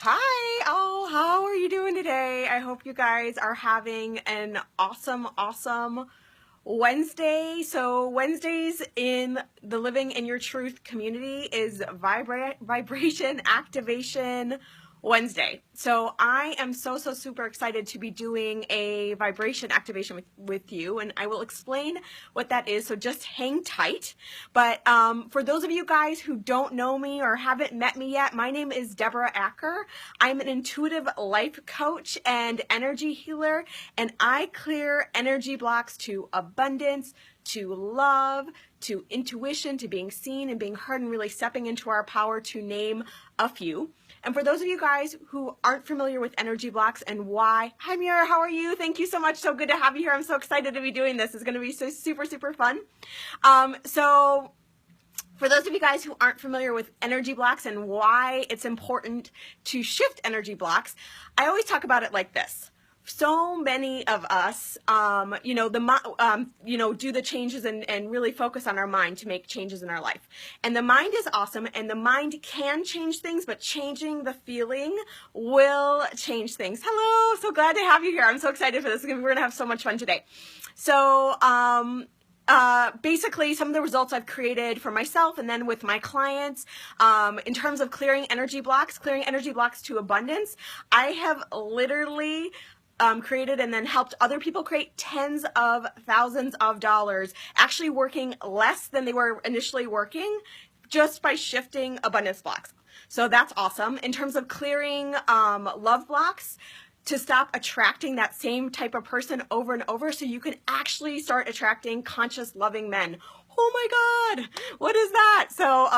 Hi, all. How are you doing today? I hope you guys are having an awesome Wednesday. So Wednesdays in the Living in Your Truth community is Vibration Activation Wednesday. So I am so super excited to be doing a vibration activation with you, and I will explain what that is, so just hang tight. But for those of you guys who don't know me or haven't met me yet, my name is Deborah Acker. I'm an intuitive life coach and energy healer, and I clear energy blocks to abundance, to love, to intuition, to being seen and being heard, and really stepping into our power, to name a few. And for those of you guys who aren't familiar with energy blocks and why, hi Mira, how are you? Thank you so much. So good to have you here. I'm so excited to be doing this. It's going to be so super fun. So for those of you guys who aren't familiar with energy blocks and why it's important to shift energy blocks, I always talk about it like this. So many of us, do the changes and really focus on our mind to make changes in our life. And the mind is awesome, and the mind can change things, but changing the feeling will change things. Hello, so glad to have you here. I'm so excited for this. We're going to have so much fun today. So, basically some of the results I've created for myself and then with my clients, in terms of clearing energy blocks to abundance, I have literally created and then helped other people create tens of thousands of dollars, actually working less than they were initially working, just by shifting abundance blocks. So that's awesome. In terms of clearing love blocks, to stop attracting that same type of person over and over, so you can actually start attracting conscious, loving men. Oh my God, what is that? So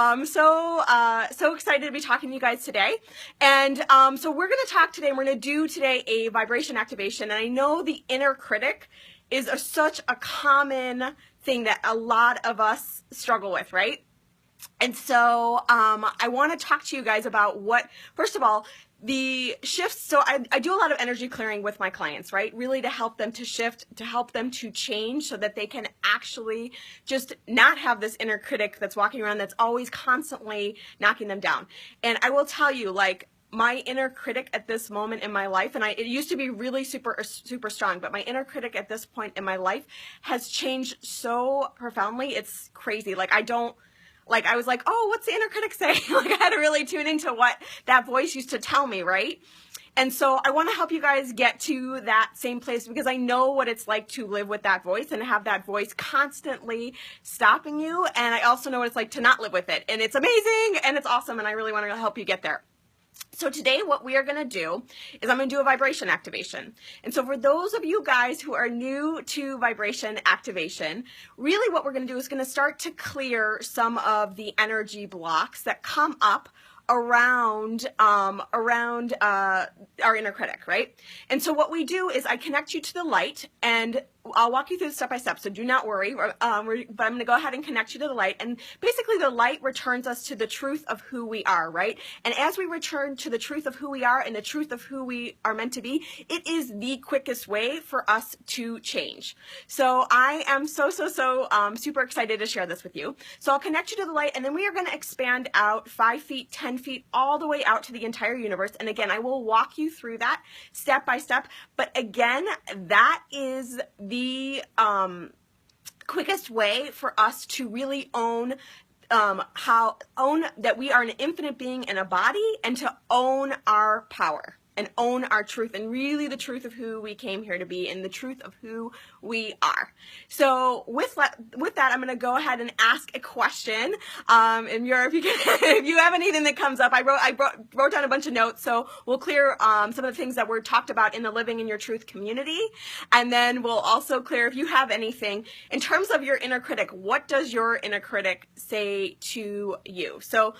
so excited to be talking to you guys today. And so we're going to talk today, and we're going to do today a vibration activation. And I know the inner critic is such a common thing that a lot of us struggle with, right? And so I want to talk to you guys about what, first of all, the shifts. So I do a lot of energy clearing with my clients, right? Really to help them to shift, to help them to change, so that they can actually just not have this inner critic that's walking around that's always constantly knocking them down. And I will tell you, like, my inner critic at this moment in my life, and it used to be really super strong, but my inner critic at this point in my life has changed so profoundly. It's crazy. I was like, oh, what's the inner critic say? Like, I had to really tune into what that voice used to tell me, right? And so I want to help you guys get to that same place, because I know what it's like to live with that voice and have that voice constantly stopping you. And I also know what it's like to not live with it. And it's amazing and it's awesome. And I really want to help you get there. So today what we are going to do is I'm going to do a vibration activation. And so for those of you guys who are new to vibration activation, really what we're going to do is going to start to clear some of the energy blocks that come up around our inner critic, right? And so what we do is I connect you to the light, and I'll walk you through step by step, so do not worry. But I'm going to go ahead and connect you to the light. And basically the light returns us to the truth of who we are, right? And as we return to the truth of who we are and the truth of who we are meant to be, it is the quickest way for us to change. So I am so super excited to share this with you. So I'll connect you to the light, and then we are going to expand out 5 feet, 10 feet, all the way out to the entire universe. And again, I will walk you through that step by step. But again, that is the quickest way for us to really own that we are an infinite being in a body, and to own our power and own our truth, and really the truth of who we came here to be and the truth of who we are. So with that, I'm going to go ahead and ask a question. And if you have anything that comes up, I wrote down a bunch of notes, so we'll clear some of the things that were talked about in the Living in Your Truth community. And then we'll also clear, if you have anything in terms of your inner critic, what does your inner critic say to you? So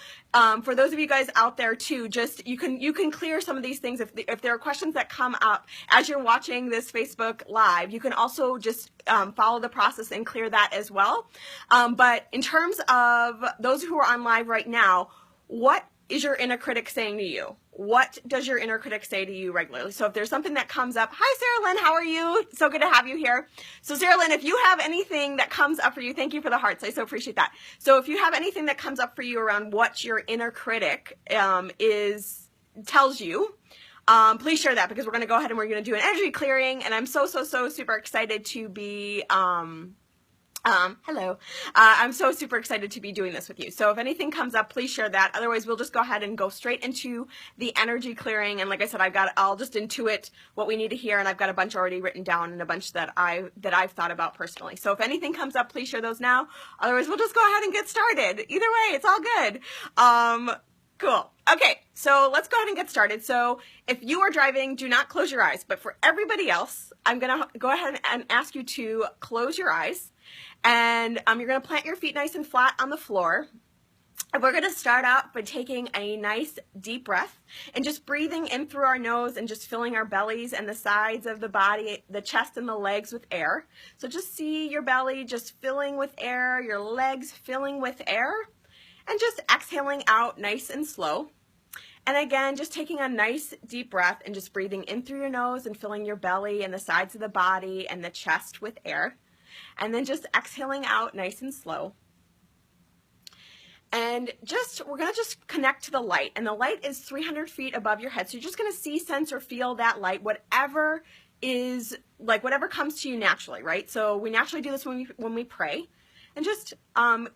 for those of you guys out there too, just you can clear some of these things. If there are questions that come up as you're watching this Facebook Live, you can also just follow the process and clear that as well. But in terms of those who are on live right now, what is your inner critic saying to you? What does your inner critic say to you regularly? So if there's something that comes up, hi Sarah Lynn, how are you? So good to have you here. So Sarah Lynn, if you have anything that comes up for you, thank you for the hearts, I so appreciate that. So if you have anything that comes up for you around what your inner critic is tells you, please share that, because we're going to go ahead and we're going to do an energy clearing, and I'm so super excited to be, hello. I'm so super excited to be doing this with you. So if anything comes up, please share that. Otherwise, we'll just go ahead and go straight into the energy clearing. And like I said, I'll just intuit what we need to hear, and I've got a bunch already written down and a bunch that I've thought about personally. So if anything comes up, please share those now. Otherwise, we'll just go ahead and get started. Either way, it's all good. Cool. Okay, so let's go ahead and get started. So if you are driving, do not close your eyes. But for everybody else, I'm going to go ahead and ask you to close your eyes. And you're going to plant your feet nice and flat on the floor. And we're going to start out by taking a nice deep breath and just breathing in through our nose and just filling our bellies and the sides of the body, the chest and the legs with air. So just see your belly just filling with air, your legs filling with air, and just exhaling out nice and slow. And again, just taking a nice deep breath and just breathing in through your nose and filling your belly and the sides of the body and the chest with air. And then just exhaling out nice and slow. And we're going to just connect to the light. And the light is 300 feet above your head. So you're just going to see, sense, or feel that light, whatever comes to you naturally, right? So we naturally do this when we pray. And just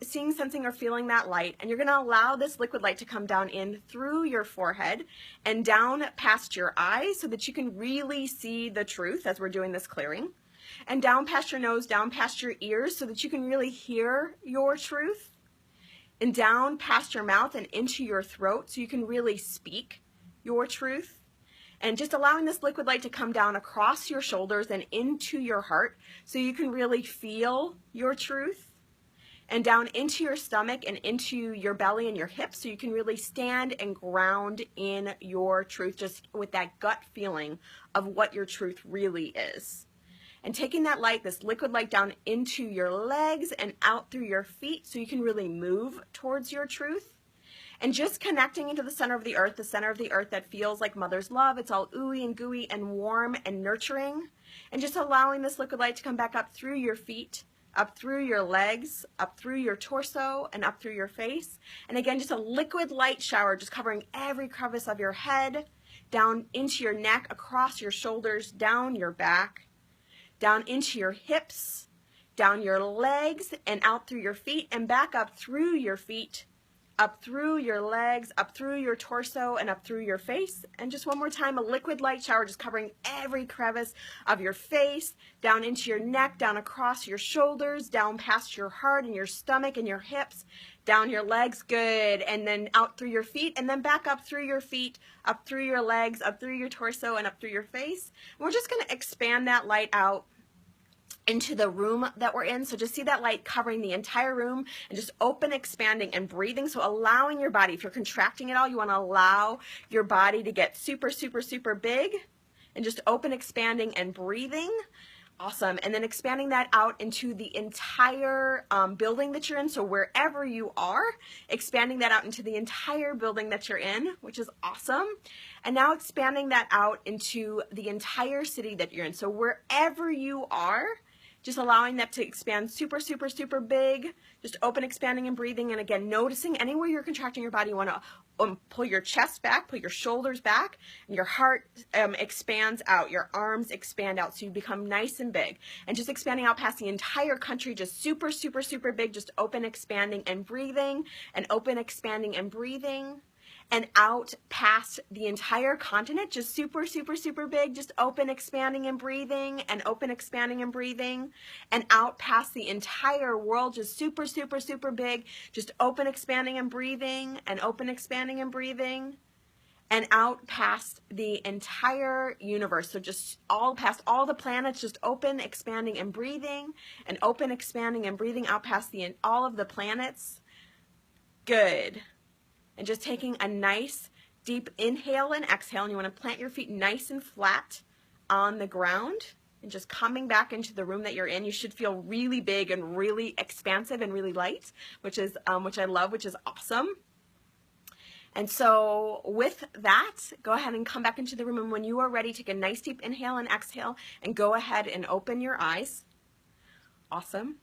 seeing, sensing, or feeling that light. And you're going to allow this liquid light to come down in through your forehead and down past your eyes so that you can really see the truth as we're doing this clearing. And down past your nose, down past your ears so that you can really hear your truth. And down past your mouth and into your throat so you can really speak your truth. And just allowing this liquid light to come down across your shoulders and into your heart so you can really feel your truth. And down into your stomach and into your belly and your hips so you can really stand and ground in your truth, just with that gut feeling of what your truth really is. And taking that light, this liquid light, down into your legs and out through your feet so you can really move towards your truth. And just connecting into the center of the earth that feels like mother's love. It's all ooey and gooey and warm and nurturing. And just allowing this liquid light to come back up through your feet, up through your legs, up through your torso, and up through your face. And again, just a liquid light shower just covering every crevice of your head, down into your neck, across your shoulders, down your back, down into your hips, down your legs, and out through your feet, and back up through your feet, up through your legs, up through your torso, and up through your face. And just one more time, a liquid light shower just covering every crevice of your face, down into your neck, down across your shoulders, down past your heart and your stomach and your hips, down your legs, good, and then out through your feet, and then back up through your feet, up through your legs, up through your torso, and up through your face. And we're just going to expand that light out into the room that we're in. So just see that light covering the entire room and just open, expanding, and breathing. So allowing your body, if you're contracting at all, you want to allow your body to get super big and just open, expanding, and breathing. Awesome. And then expanding that out into the entire building that you're in. So wherever you are, expanding that out into the entire building that you're in, which is awesome. And now expanding that out into the entire city that you're in. So wherever you are, just allowing that to expand super big, just open, expanding, and breathing. And again, noticing anywhere you're contracting your body, you want to pull your chest back, pull your shoulders back, and your heart expands out, your arms expand out, so you become nice and big. And just expanding out past the entire country, just super big, just open, expanding, and breathing, and open, expanding, and breathing. And out past the entire continent, just super big, just open, expanding, and breathing, and open, expanding, and breathing. And out past the entire world, just super big, just open, expanding, and breathing, and open, expanding, and breathing. And out past the entire universe, so just past all the planets, just open, expanding, and breathing, and open, expanding, and breathing out past all of the planets. Good. And just taking a nice deep inhale and exhale, and you want to plant your feet nice and flat on the ground and just coming back into the room that you're in. You should feel really big and really expansive and really light, which I love, which is awesome. And so with that, go ahead and come back into the room, and when you are ready, take a nice deep inhale and exhale and go ahead and open your eyes. Awesome.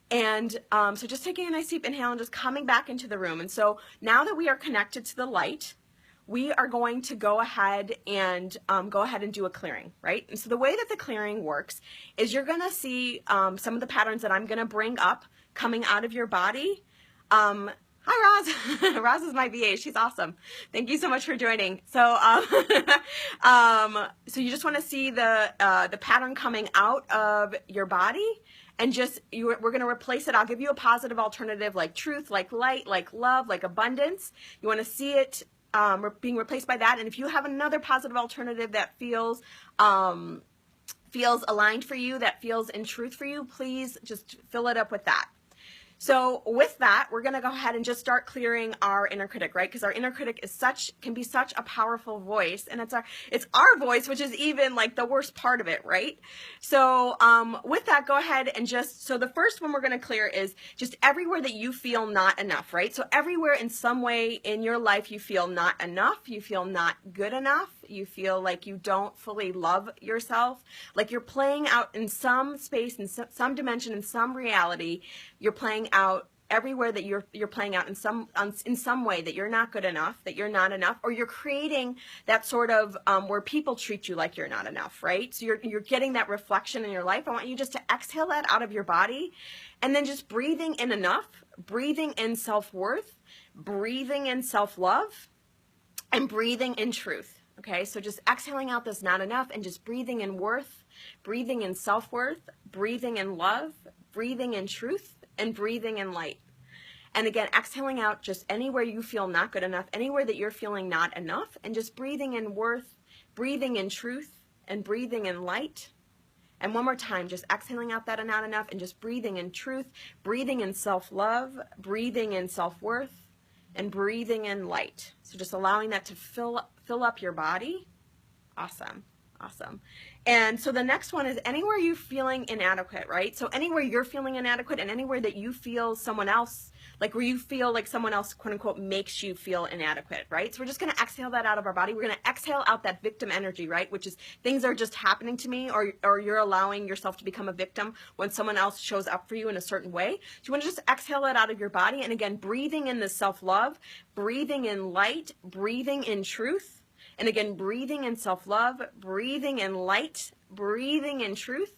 And so just taking a nice deep inhale and just coming back into the room. And so now that we are connected to the light, we are going to go ahead and do a clearing, right? And so the way that the clearing works is you're going to see some of the patterns that I'm going to bring up coming out of your body. Hi, Roz. Roz is my VA. She's awesome. Thank you so much for joining. So, so you just want to see the pattern coming out of your body, and just we're going to replace it. I'll give you a positive alternative like truth, like light, like love, like abundance. You want to see it being replaced by that. And if you have another positive alternative that feels aligned for you, that feels in truth for you, please just fill it up with that. So with that, we're going to go ahead and just start clearing our inner critic, right? Because our inner critic can be such a powerful voice, and it's our voice, which is even like the worst part of it, right? So with that, go ahead and so the first one we're going to clear is just everywhere that you feel not enough, right? So everywhere in some way in your life you feel not enough, you feel not good enough, you feel like you don't fully love yourself, like you're playing out in some space, in some dimension, in some reality, you're playing out everywhere that you're playing out in some way that you're not good enough, that you're not enough, or you're creating that sort of where people treat you like you're not enough, right? So you're getting that reflection in your life. I want you just to exhale that out of your body, and then just breathing in enough, breathing in self-worth, breathing in self-love, and breathing in truth. Okay, so just exhaling out this not enough and just breathing in worth, breathing in self-worth, breathing in love, breathing in truth, and breathing in light. And again, exhaling out just anywhere you feel not good enough, anywhere that you're feeling not enough, and just breathing in worth, breathing in truth, and breathing in light. And one more time, just exhaling out that not enough and just breathing in truth, breathing in self-love, breathing in self-worth, and breathing in light. So just allowing that to fill up your body. Awesome. Awesome. And so the next one is anywhere you're feeling inadequate, right? So anywhere you're feeling inadequate, and anywhere that you feel someone else, like where you feel like someone else, quote unquote, makes you feel inadequate, right? So we're just going to exhale that out of our body. We're going to exhale out that victim energy, right? Which is things are just happening to me, or you're allowing yourself to become a victim when someone else shows up for you in a certain way. So you want to just exhale it out of your body. And again, breathing in the self-love, breathing in light, breathing in truth. And again, breathing in self-love, breathing in light, breathing in truth.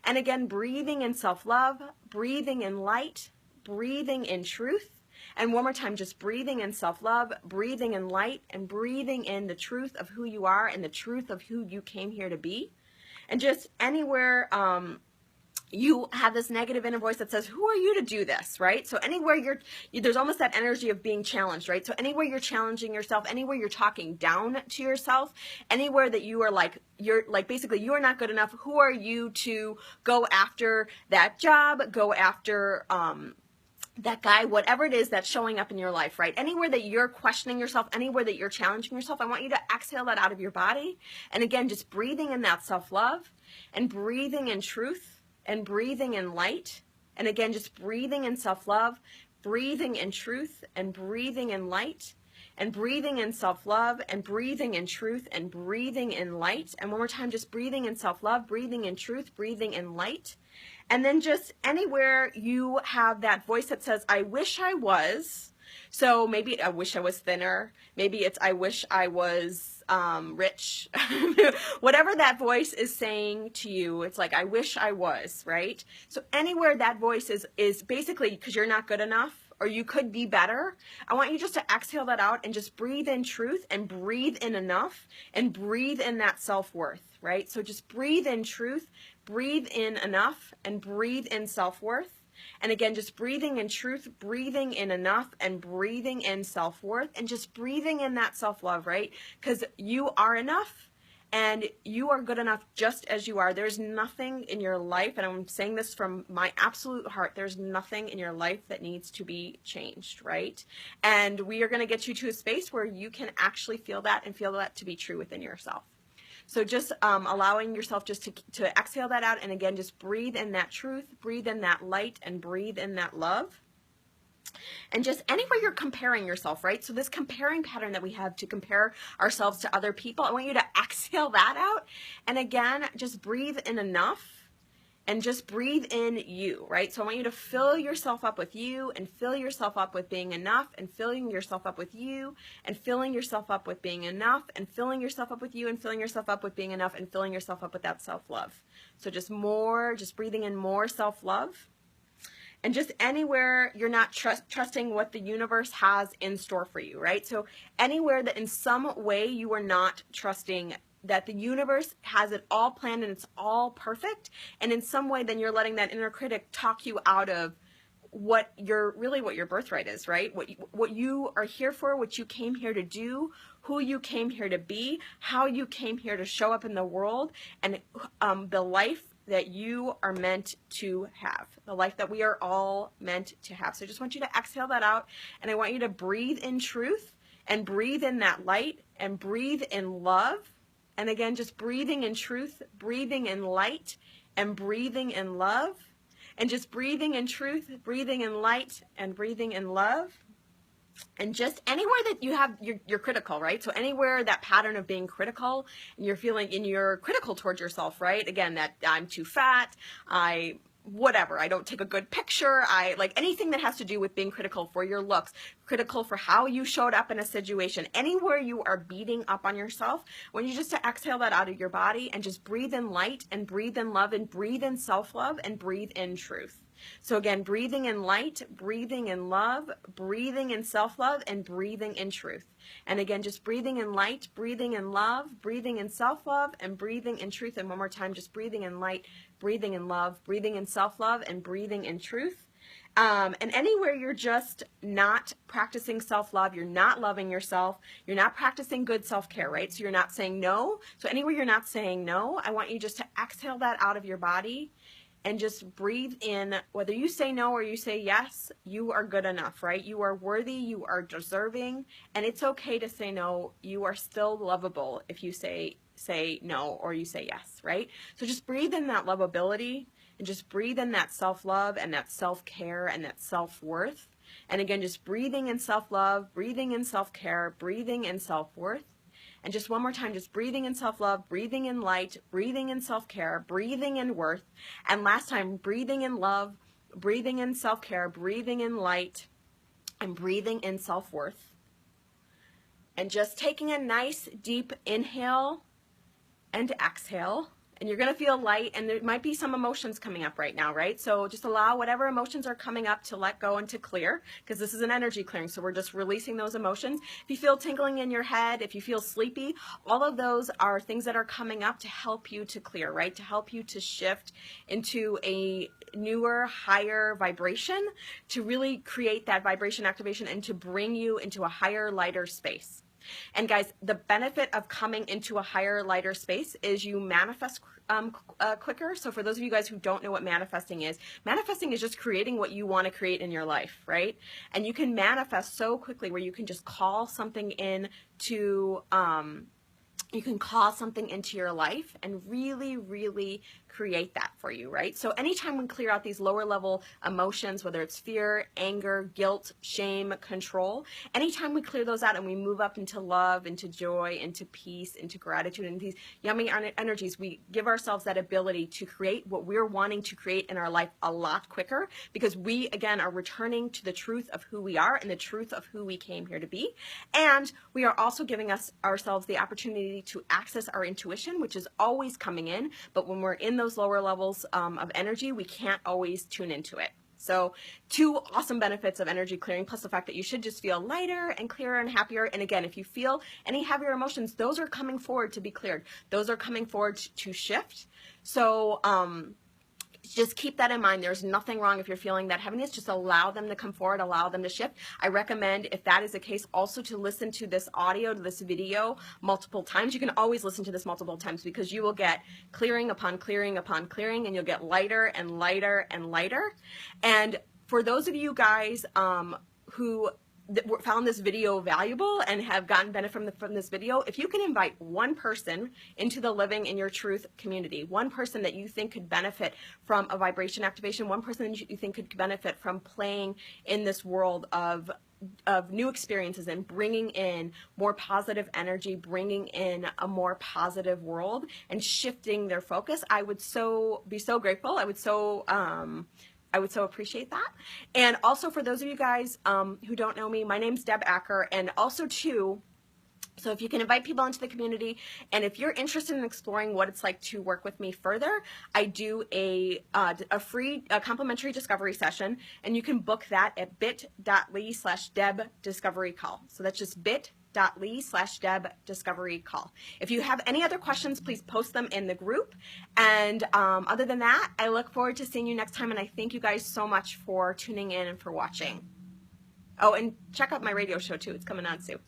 And again, breathing in self-love, breathing in light, breathing in truth. And one more time, just breathing in self-love, breathing in light, and breathing in the truth of who you are and the truth of who you came here to be. And just anywhere you have this negative inner voice that says, who are you to do this, right? So anywhere there's almost that energy of being challenged, right? So anywhere you're challenging yourself, anywhere you're talking down to yourself, anywhere that you are like, basically you are not good enough, who are you to go after that job, go after that guy, whatever it is that's showing up in your life, right? Anywhere that you're questioning yourself, anywhere that you're challenging yourself, I want you to exhale that out of your body. And again, just breathing in that self-love and breathing in truth, and breathing in light. And again, just breathing in self-love, breathing in truth, and breathing in light, and breathing in self-love, and breathing in truth, and breathing in light. And one more time, just breathing in self-love, breathing in truth, breathing in light. And then just anywhere you have that voice that says, I wish I was. So maybe I wish I was thinner. Maybe it's I wish I was rich. Whatever that voice is saying to you, it's like, I wish I was, right? So anywhere that voice is basically because you're not good enough, or you could be better, I want you just to exhale that out and just breathe in truth and breathe in enough and breathe in that self-worth, right? So just breathe in truth, breathe in enough, and breathe in self-worth. And again, just breathing in truth, breathing in enough, and breathing in self-worth, and just breathing in that self-love, right? Because you are enough, and you are good enough just as you are. There's nothing in your life, and I'm saying this from my absolute heart, there's nothing in your life that needs to be changed, right? And we are going to get you to a space where you can actually feel that and feel that to be true within yourself. So just allowing yourself just to exhale that out, and again, just breathe in that truth, breathe in that light, and breathe in that love. And just anywhere you're comparing yourself, right? So this comparing pattern that we have to compare ourselves to other people, I want you to exhale that out. And again, just breathe in enough and just breathe in you, right? So I want you to fill yourself up with you, and fill yourself up with being enough, and filling yourself up with you, and filling yourself up with being enough, and filling yourself up with you, and filling yourself up with being enough, and filling yourself up with that self-love. So just breathing in more self-love. And just anywhere you're not trusting what the universe has in store for you, right? So anywhere that in some way you are not trusting that the universe has it all planned and it's all perfect, and in some way then you're letting that inner critic talk you out of what your birthright is, right? What you are here for, what you came here to do, who you came here to be, how you came here to show up in the world, and the life that you are meant to have, the life that we are all meant to have. So I just want you to exhale that out, and I want you to breathe in truth, and breathe in that light, and breathe in love. And again, just breathing in truth, breathing in light, and breathing in love, and just breathing in truth, breathing in light, and breathing in love. And just anywhere that you have, you're critical, right? So anywhere that pattern of being critical, and you're critical towards yourself, right? Again, that I'm too fat, I don't take a good picture, like anything that has to do with being critical for your looks, critical for how you showed up in a situation, anywhere you are beating up on yourself, when you just to exhale that out of your body and just breathe in light, and breathe in love, and breathe in self-love, and breathe in truth. So again, breathing in light, breathing in love, breathing in self-love, and breathing in truth. And again, just breathing in light, breathing in love, breathing in self-love, and breathing in truth. And one more time, just breathing in light, breathing in love, breathing in self-love, and breathing in truth. And anywhere you're just not practicing self-love, you're not loving yourself, you're not practicing good self-care, right? So you're not saying no. So anywhere you're not saying no, I want you just to exhale that out of your body, and just breathe in, whether you say no or you say yes, you are good enough, right? You are worthy, you are deserving, and it's okay to say no. You are still lovable if you say no or you say yes, right? So just breathe in that lovability, and just breathe in that self-love and that self-care and that self-worth. And again, just breathing in self-love, breathing in self-care, breathing in self-worth. And just one more time, just breathing in self-love, breathing in light, breathing in self-care, breathing in worth. And last time, breathing in love, breathing in self-care, breathing in light, and breathing in self-worth. And just taking a nice deep inhale and exhale. And you're going to feel light, and there might be some emotions coming up right now, right? So just allow whatever emotions are coming up to let go and to clear, because this is an energy clearing, so we're just releasing those emotions. If you feel tingling in your head, if you feel sleepy, all of those are things that are coming up to help you to clear, right? To help you to shift into a newer, higher vibration, to really create that vibration activation and to bring you into a higher, lighter space. And guys, the benefit of coming into a higher, lighter space is you manifest quicker. So for those of you guys who don't know what manifesting is just creating what you want to create in your life, right? And you can manifest so quickly, where you can just call something into your life and really, really create that for you, right? So anytime we clear out these lower level emotions, whether it's fear, anger, guilt, shame, control, anytime we clear those out and we move up into love, into joy, into peace, into gratitude, and these yummy energies, we give ourselves that ability to create what we're wanting to create in our life a lot quicker, because we, again, are returning to the truth of who we are and the truth of who we came here to be. And we are also giving ourselves the opportunity to access our intuition, which is always coming in, but when we're in those lower levels of energy, we can't always tune into it. So 2 awesome benefits of energy clearing, plus the fact that you should just feel lighter and clearer and happier. And again, if you feel any heavier emotions, those are coming forward to be cleared. Those are coming forward to shift. So just keep that in mind. There's nothing wrong if you're feeling that heaviness. Just allow them to come forward, allow them to shift. I recommend, if that is the case, also to listen to this audio, to this video multiple times. You can always listen to this multiple times, because you will get clearing upon clearing upon clearing, and you'll get lighter and lighter and lighter. And for those of you guys who found this video valuable and have gotten benefit from this video, if you can invite one person into the Living in Your Truth community, one person that you think could benefit from a vibration activation, one person that you think could benefit from playing in this world of new experiences and bringing in more positive energy, bringing in a more positive world and shifting their focus, I would be so grateful. I would so appreciate that. And also for those of you guys who don't know me, my name's Deb Acker, and also too, so if you can invite people into the community, and if you're interested in exploring what it's like to work with me further, I do a free complimentary discovery session, and you can book that at bit.ly/DebDiscoveryCall. So that's just bit.ly/DebDiscoveryCall. If you have any other questions, please post them in the group. And other than that, I look forward to seeing you next time, and I thank you guys so much for tuning in and for watching. Oh, and check out my radio show too. It's coming on soon.